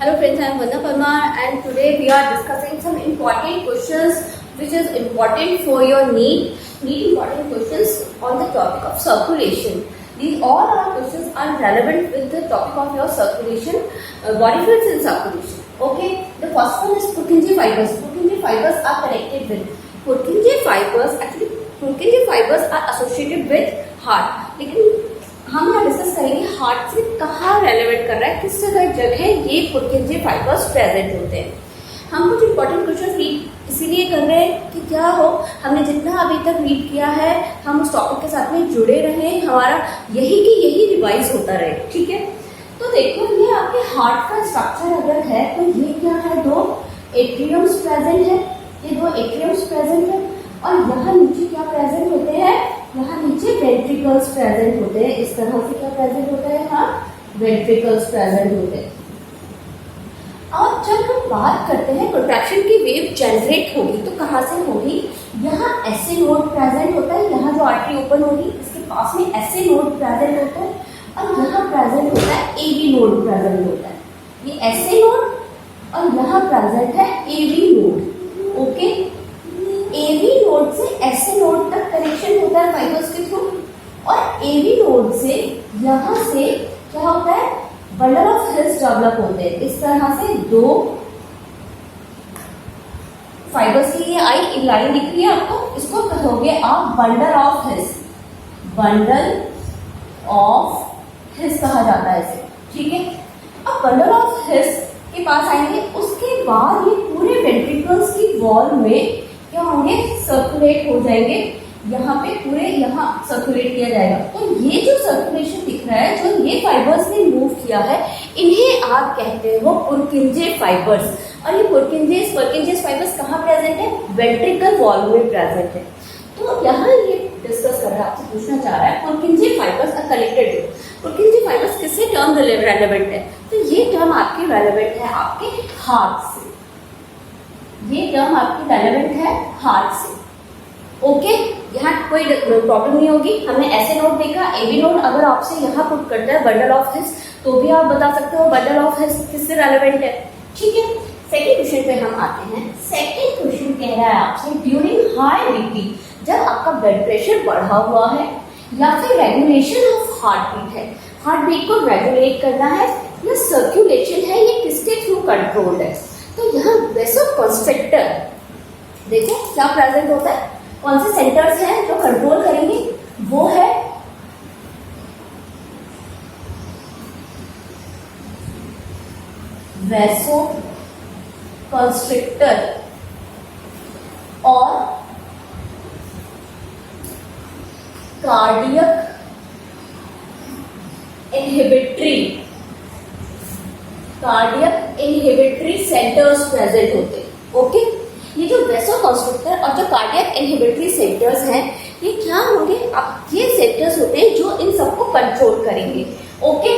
Hello friends, I am Vandana Parmar and today we are discussing some important questions which is important for your need important questions on the topic of circulation. These all our questions are relevant with the topic of your circulation, body fluids in circulation. Okay, the first one is Purkinje fibers. Purkinje fibers are connected with Purkinje fibers. Actually, Purkinje fibers are associated with heart. लेकिन हम यहाँ discuss करेंगे heart से कहाँ relevant कर रहा है, किस जगह ये पुरकिंजे फाइबर्स प्रेजेंट होते हैं. हम कुछ इंपॉर्टेंट क्वेश्चन रीड इसीलिए कर रहे हैं कि क्या हो, हमने जितना अभी तक रीड किया है हम उस टॉपिक के साथ में जुड़े रहें, हमारा यही रिवाइज होता रहे. ठीक है, तो देखो ये आपके हार्ट का स्ट्रक्चर अगर है तो ये क्या है, दो एट्रियम्स प्रेजेंट है, ये दो एट्रियम्स प्रेजेंट है और यहाँ नीचे क्या प्रेजेंट होते हैं, यहाँ नीचे वेंट्रिकल्स प्रेजेंट होते हैं. इस तरह से क्या प्रेजेंट होता है, हाँ वेंट्रिकल्स प्रेजेंट होते हैं. और जब हम बात करते हैं प्रोट्रैक्शन की वेव जनरेट होगी तो कहाँ से होगी, यहाँ एसए नोड प्रेजेंट होता है, यहाँ जो आर्टरी ओपन होगी इसके पास में एसए नोड प्रेजेंट होता है और यहाँ प्रेजेंट होता है एवी नोड प्रेजेंट होता है. ये एसए नोड और यहाँ प्रेजेंट है AV node. Okay, AV node से एसए नोड तक कनेक्शन होता है फाइबर्स के थ्रू और एवी नोड से यहाँ से क्या होता है, बंडल ऑफ हिल्स डेवलप होते हैं. इस तरह से दो फाइबर्स की ये आई लाइन दिख रही है आपको, इसको कहोगे आप bundle of hills. Bundle of hills कहा जाता है इसे. ठीक है, अब बंडल ऑफ हिल्स के पास आएंगे, उसके बाद ये पूरे वेंट्रिकल्स की वॉल में क्या होंगे, सर्कुलेट हो जाएंगे. यहाँ पे पूरे यहाँ सर्कुलेट किया जाएगा. तो ये जो सर्कुलेशन दिख रहा है, जो ये फाइबर्स ने मूव किया है, इन्हें आप कहते हो पुरकिंजे फाइबर्स. और ये पुरकिंजे फाइबर्स कहाँ प्रेजेंट है, वेंट्रिकल वॉल में प्रेजेंट है. तो यहाँ ये डिस्कस कर रहा है, आपसे पूछना चाह रहा है Purkinje fibres are connected. Purkinje fibres किससे टर्म रेलेवेंट है, तो ये टर्म आपके रेलेवेंट है आपके हार्ट से. ये टर्म आपकी रेलेवेंट है हार्ट से. ओके, यहाँ कोई प्रॉब्लम नहीं होगी. हमने ऐसे नोट देखा, एबी नोट अगर आपसे यहाँ पुट करता है बंडल ऑफ हिल्स तो भी आप बता सकते हो बंडल ऑफ हिल्स किससे रेलेवेंट है. ठीक है, सेकेंड क्वेश्चन पे हम आते हैं. सेकेंड क्वेश्चन कह रहा है आपसे ड्यूरिंग हाई बीपी, जब आपका ब्लड प्रेशर बढ़ा हुआ है या फिर रेगुलेशन ऑफ हार्ट बीट है, हार्ट बीट को रेगुलेट करना है या सर्क्यूलेशन है, ये किसके थ्रू कंट्रोल्ड है. तो यहाँ वेसोकंस्ट्रिक्टर देखो क्या प्रेजेंट होता है, कौन से सेंटर्स हैं जो कंट्रोल करेंगे, वो है वेसोकंस्ट्रिक्टर और कार्डियक इनहिबिटरी सेंटर्स प्रेजेंट होते. ओके, ये जो वेसोकंस्ट्रिक्टर और जो कार्डियक इनहिबिटरी सेंटर्स हैं, ये क्या होंगे, अब ये सेंटर्स होते हैं जो इन सबको कंट्रोल करेंगे. ओके,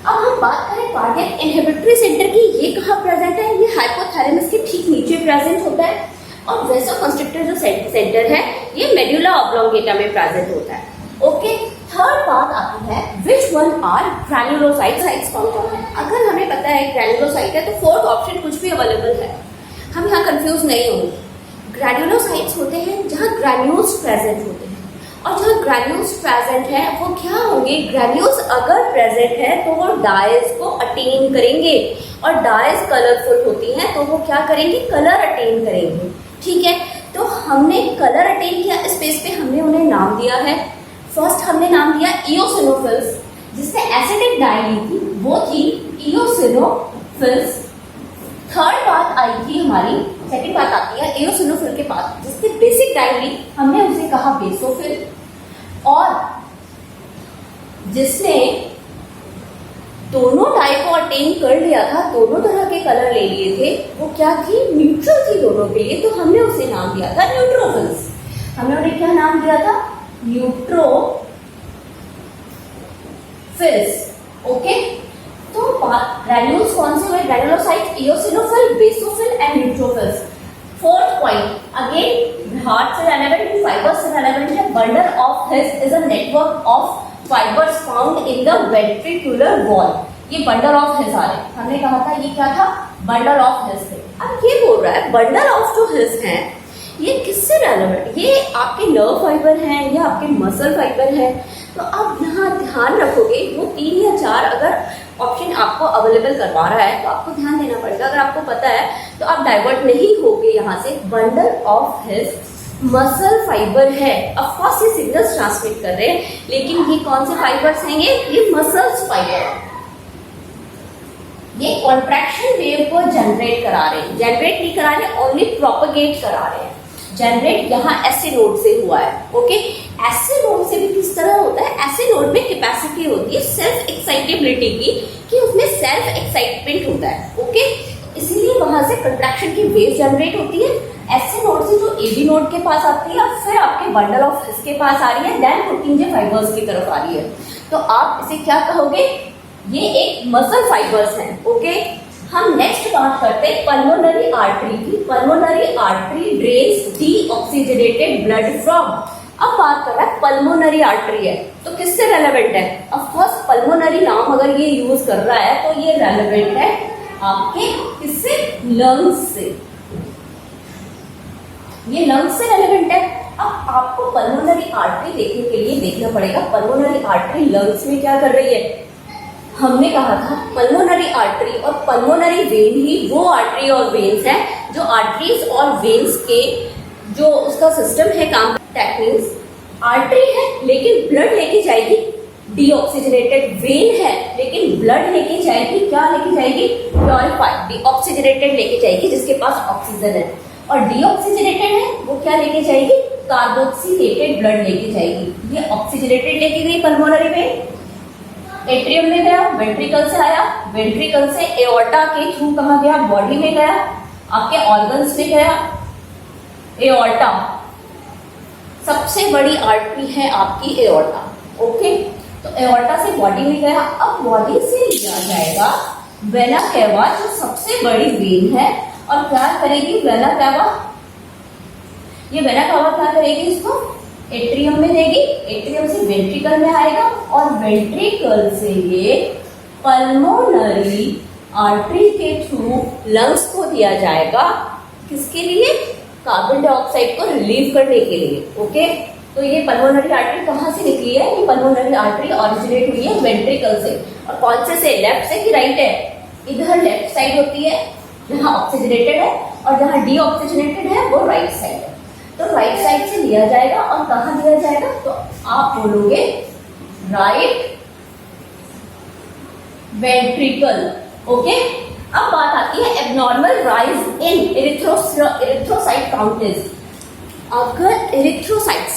अब हम बात करें कार्डियक इनहिबिटरी सेंटर की, ये कहाँ प्रेजेंट है, ये हाइपोथैलेमस के ठीक नीचे प्रेजेंट होता है. और वेसोकंस्ट्रिक्टर जो सेंटर है ये मेडुला ऑब्लोंगेटा में प्रेजेंट होता है. ओके, थर्ड बात आती है विच वन आर ग्रैन्युलोसाइट्स. कौन है, अगर हमें पता है ग्रैन्युलोसाइट है तो फोर्थ ऑप्शन कुछ भी अवेलेबल है, हम यहाँ कंफ्यूज नहीं होंगे. ग्रैन्युलोसाइट्स होते हैं जहाँ ग्रैन्यूल्स प्रेजेंट होते हैं और जहाँ ग्रैन्यूल्स प्रेजेंट है वो क्या होंगे, ग्रैन्यूल्स अगर प्रेजेंट है तो वो डाइज को अटेन करेंगे और डाइज कलरफुल होती हैं तो वो क्या करेंगे, कलर अटेन करेंगे. ठीक है, तो हमने कलर अटेन किया, स्पेस पे हमने उन्हें नाम दिया है. फर्स्ट हमने नाम दिया इओसिनोफिल्स, जिससे एसिडिक डाई ली थी वो थी इओसिनोफिल्स. थर्ड बात आई थी हमारी, सेकंड बात आती है एओसिनोफिल के पास, जिससे बेसिक डाई ली हमने उसे कहा बेसोफिल. और जिसने दोनों डाई को अटेन कर लिया था, दोनों तरह के कलर ले लिए थे, वो क्या थी, न्यूट्रल थी दोनों के लिए, तो हमने उसे नाम दिया था न्यूट्रोफिल्स. हमने उन्हें क्या नाम दिया था, न्यूट्रोफिल्स. ओके, तो ग्रैन्यूल्स कौन से हुए, granulocyte, eosinophil, basophil and neutrophils. Fourth point again heart से रेलेवेंट, फाइबर्स से रेलेवेंट है. Bundle of His is a network of fibers found in the ventricular wall. ये बंडल ऑफ हिल्स आ रहे, हमने कहा था ये क्या था, बंडल ऑफ हिल्स थे। अब ये बोल रहा है बंडल ऑफ जो हिल्स हैं ये किससे रेलेवेंट, ये आपके नर्व फाइबर हैं या आपके मसल फाइबर हैं। तो आप यहाँ ध्यान रखोगे, वो 3 या 4 अगर ऑप्शन आपको अवेलेबल करवा रहा है तो आपको ध्यान देना पड़ेगा। अगर आपको पता है तो आप डाइवर्ट नहीं होगे यहाँ से। Bundle of hills muscle fibre है, ऑफकोर्स ये सिग्नल्स ट्रांसमिट कर रहे हैं, लेकिन ये कौन से फाइबर्स हैं, ये मसल्स फाइबर, ये कॉन्ट्रैक्शन वेव को जनरेट करा रहे हैं, जनरेट नहीं करा रहे, ओनली प्रोपगेट करा रहे हैं। जनरेट यहाँ ऐसे नोड से हुआ है, ओके। ऐसे नोड से भी किस तरह होता है, ऐसे नोड में कैपेसिटी होती है सेल्फ एक्साइटेबिलिटी की, कि उसमें सेल्फ एक्साइटमेंट होता है, ओके। इसीलिए वहां से कंट्रैक्शन की वेव जनरेट होती है। ऐसे नोड से जो एबी नोड के पास आती है, फिर आपके बंडल ऑफ हिल्स के पास आ रही है, देन पुर्किंजे फाइबर्स की तरफ आ रही है। तो आप इसे क्या कहोगे, ये एक मसल फाइबर्स हैं, ओके। हम नेक्स्ट बात करते हैं पल्मोनरी आर्टरी की। Pulmonary artery drains deoxygenated blood from, अब बात कर रहा है पल्मोनरी आर्टरी है तो किससे रेलेवेंट है, ऑफ कोर्स पल्मोनरी नाम अगर ये यूज कर रहा है तो ये रेलेवेंट है आपके किससे, लंग्स से, ये लंग्स से रेलेवेंट है। अब आपको पल्मोनरी आर्टरी देखने के लिए देखना पड़ेगा पल्मोनरी आर्टरी लंग्स में क्या कर रही है। हमने कहा था पल्मोनरी आर्टरी और पल्मोनरी वेन ही वो आर्टरी और वेन्स हैं जो आर्टरीज और वेन्स के जो उसका सिस्टम है काम, टेक्निक्स आर्टरी है लेकिन ब्लड लेके जाएगी डीऑक्सीजनेटेड, वेन है लेकिन ब्लड लेके जाएगी, क्या लेके जाएगी, प्योरिफाइड डीऑक्सीजनेटेड लेके जाएगी जिसके पास ऑक्सीजन है, और डीऑक्सीजनेटेड है वो क्या लेके जाएगी, कार्बोक्सिलेटेड ब्लड लेके जाएगी। ये ऑक्सीजनेटेड लेके गई पल्मोनरी वेन, एट्रियम में गया, वेंट्रिकल से आया, वेंट्रिकल से एओर्टा के थ्रू कहाँ गया, बॉडी में गया, आपके ऑर्गन्स में गया। एओर्टा सबसे बड़ी आर्टरी है आपकी एओर्टा, ओके। तो एओर्टा से बॉडी में गया, अब बॉडी से लिया जाएगा वेना कैवा जो सबसे बड़ी वेन है, और क्या करेगी वेना कैवा, ये वेना कैवा क्या करेगी, इसको एट्रियम में देगी, एट्रियम से वेंट्रिकल में आएगा, और वेंट्रिकल से ये पल्मोनरी आर्टरी के थ्रू लंग्स को दिया जाएगा, किसके लिए, कार्बन डाइऑक्साइड को रिलीव करने के लिए, ओके। तो ये पल्मोनरी आर्टरी कहाँ से निकली है, ये पल्मोनरी आर्टरी ओरिजिनेट हुई है वेंट्रिकल से, और कौन से लेफ्ट से कि राइट है, इधर लेफ्ट साइड होती है जहाँ ऑक्सीजनेटेड है, और जहाँ डीऑक्सीजनेटेड है वो राइट साइड है। तो राइट साइड से लिया जाएगा, और कहाँ दिया जाएगा, तो आप बोलोगे राइट वेंट्रिकल, ओके। अब बात आती है एब्नॉर्मल राइज इन इरिथ्रोसाइट काउंटेज। अगर erythrocytes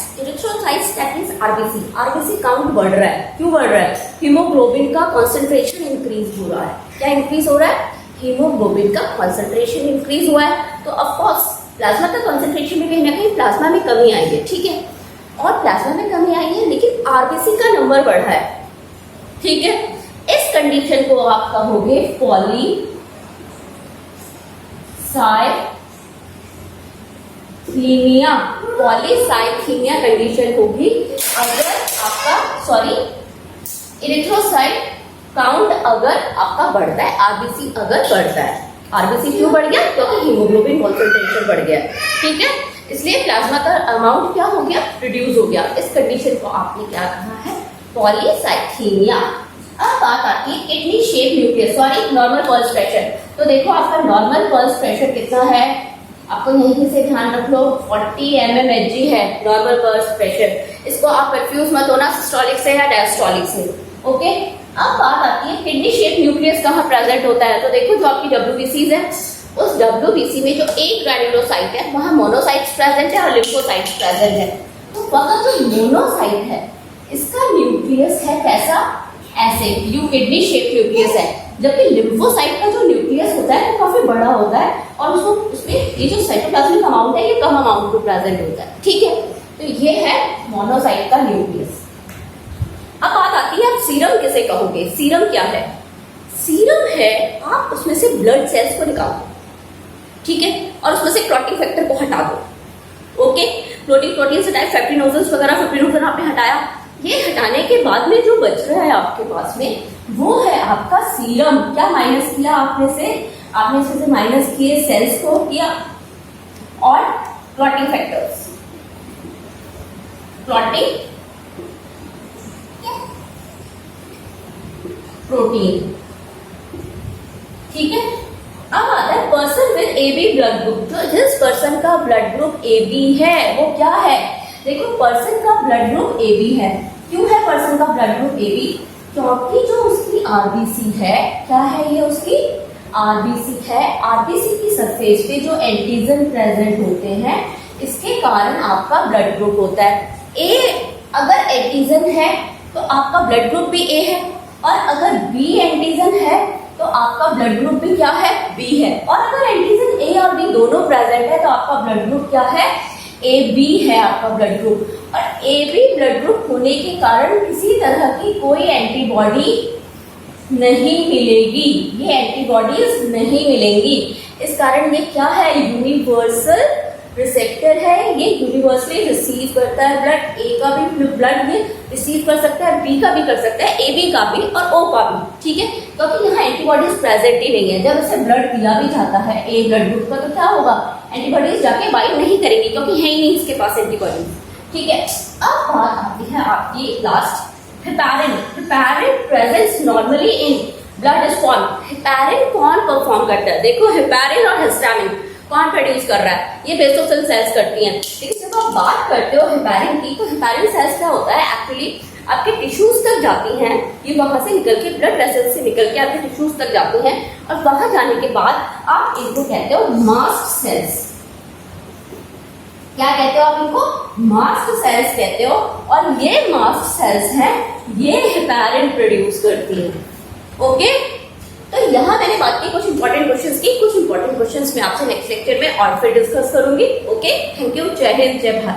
that means RBC count बढ़ रहा है, क्यों बढ़ रहा है, हीमोग्लोबिन का कॉन्सेंट्रेशन इंक्रीज हो रहा है, क्या इंक्रीज हो रहा है, हीमोग्लोबिन का कॉन्सेंट्रेशन इंक्रीज हुआ है, तो ऑफकोर्स प्लाज्मा का कॉन्सेंट्रेशन में कहीं ना कहीं प्लाज्मा में कमी आई है, ठीक है, और प्लाज्मा में कमी आई है लेकिन आरबीसी का नंबर बढ़ा है, ठीक है। इस कंडीशन को आप कहोगे पॉलीसाइथीमिया कंडीशन होगी अगर आपका इरिथ्रोसाइट काउंट अगर आपका बढ़ता है, आरबीसी अगर बढ़ता है। आरबीसी क्यों बढ़ गया, क्योंकि हीमोग्लोबिन कॉन्सेंट्रेशन बढ़ गया, ठीक है, इसलिए प्लाज्मा का अमाउंट क्या हो गया, रिड्यूस हो गया। इस कंडीशन को आपने क्या कहा है, पॉलीसाइथीमिया। अब बात आती है kidney shape nucleus, normal pulse pressure. तो देखो आपका नॉर्मल पल्स प्रेशर कितना है, आपको यहीं से ध्यान रख लो 40 mmHg है नॉर्मल पल्स प्रेशर। इसको आप कंफ्यूज मत होना सिस्टोलिक से या डायस्टोलिक से, ओके। अब बात आती है किडनी शेप न्यूक्लियस कहाँ प्रेजेंट होता है, तो देखो जो आपकी WBCs है, उस WBC में जो एक ग्रैन्युलोसाइट है वहाँ मोनोसाइट्स प्रेजेंट है और लिम्फोसाइट्स प्रेजेंट है। तो वहाँ जो मोनोसाइट है इसका न्यूक्लियस है कैसा, ऐसे यू किडनी शेप न्यूक्लियस है, जबकि लिम्फोसाइट का जो न्यूक्लियस होता है वो काफी बड़ा होता है और उसको उसमें ये जो साइटोप्लाज्मिक अमाउंट है ये कम अमाउंट में प्रेजेंट होता है, ठीक है। तो ये है मोनोसाइट का न्यूक्लियस। अब बात आती है आप सीरम किसे कहोगे, सीरम क्या है, सीरम है आप उसमें से ब्लड सेल्स को निकालो, ठीक है, और उसमें से क्लॉटिंग फैक्टर को हटा दो, ओके। क्लॉटिंग प्रोटीन से टाइप फैक्टिनोजेंस वगैरह फिब्रिनोजन आपने हटाया, ये हटाने के बाद में जो बच रहा है आपके पास में वो है आपका सीरम। क्या माइनस किया आपने इसमें से माइनस किए सेल्स को किया, और क्लॉटिंग फैक्टर्स, क्लॉटिंग प्रोटीन। ठीक है, अब आता है person with AB blood group. जो जिस पर्सन का ब्लड ग्रुप AB है वो क्या है, देखो पर्सन का ब्लड ग्रुप AB है। क्यों है पर्सन का ब्लड ग्रुप AB? क्योंकि जो उसकी RBC है, क्या है ये उसकी RBC है। RBC की सरफेस पे जो एंटीजन प्रेजेंट होते हैं, इसके कारण आपका ब्लड ग्रुप होता है A। अगर एंटीजन है तो आपका ब्लड ग्रुप भी A है, और अगर B एंटीजन है तो आपका ब्लड ग्रुप भी क्या है, B है। और अगर एंटीजन A और B दोनों प्रेजेंट है तो आपका ब्लड ग्रुप क्या है, AB है आपका ब्लड ग्रुप। और AB ब्लड ग्रुप होने के कारण किसी तरह की कोई एंटीबॉडी नहीं मिलेगी, ये एंटीबॉडीज नहीं मिलेंगी। इस कारण ये क्या है, यूनिवर्सल रिसेप्टर है। ये यूनिवर्सली रिसीव करता है ब्लड। A का भी ब्लड ये रिसीव कर सकता है, B का भी कर सकता है, AB का भी और O का भी। ठीक है, क्योंकि यहाँ एंटीबॉडीज प्रेजेंट ही नहीं है। जब इसे ब्लड दिया भी जाता है A ब्लड ग्रुप का, तो क्या होगा, एंटीबॉडीज जाके बाइंड नहीं करेंगी, क्योंकि है ही नहीं इसके पास एंटीबॉडीज। ठीक है, अब बात आती है आपकी last, heparin. Heparin presence normally in blood is form. Heparin कौन परफॉर्म करता है, देखो हेपेरिन और हिस्टामिन कौन प्रोड्यूस कर रहा है, ये बेसोफिल सेल्स करती हैं। लेकिन जब आप बात करते हो हेपेरिन की, तो हेपेरिन सेल्स क्या होता है, एक्चुअली आपके टिश्यूज तक जाती हैं। ये वहां से निकल के ब्लड वेसल्स से निकल के आपके टिश्यूज तक जाती हैं, और वहां जाने के बाद आप इनको कहते हो मास्ट सेल्स। क्या कहते हो आप इनको, मास्ट सेल्स कहते हो। और ये मास्ट सेल्स हैं, ये हेपेरिन प्रोड्यूस करती हैं। ओके, तो यहाँ मैंने बात की कुछ इंपॉर्टेंट क्वेश्चंस की। कुछ इंपॉर्टेंट क्वेश्चंस मैं आपसे नेक्स्ट लेक्चर में और फिर डिस्कस करूंगी। Okay, thank you. जय हिंद, जय भारत।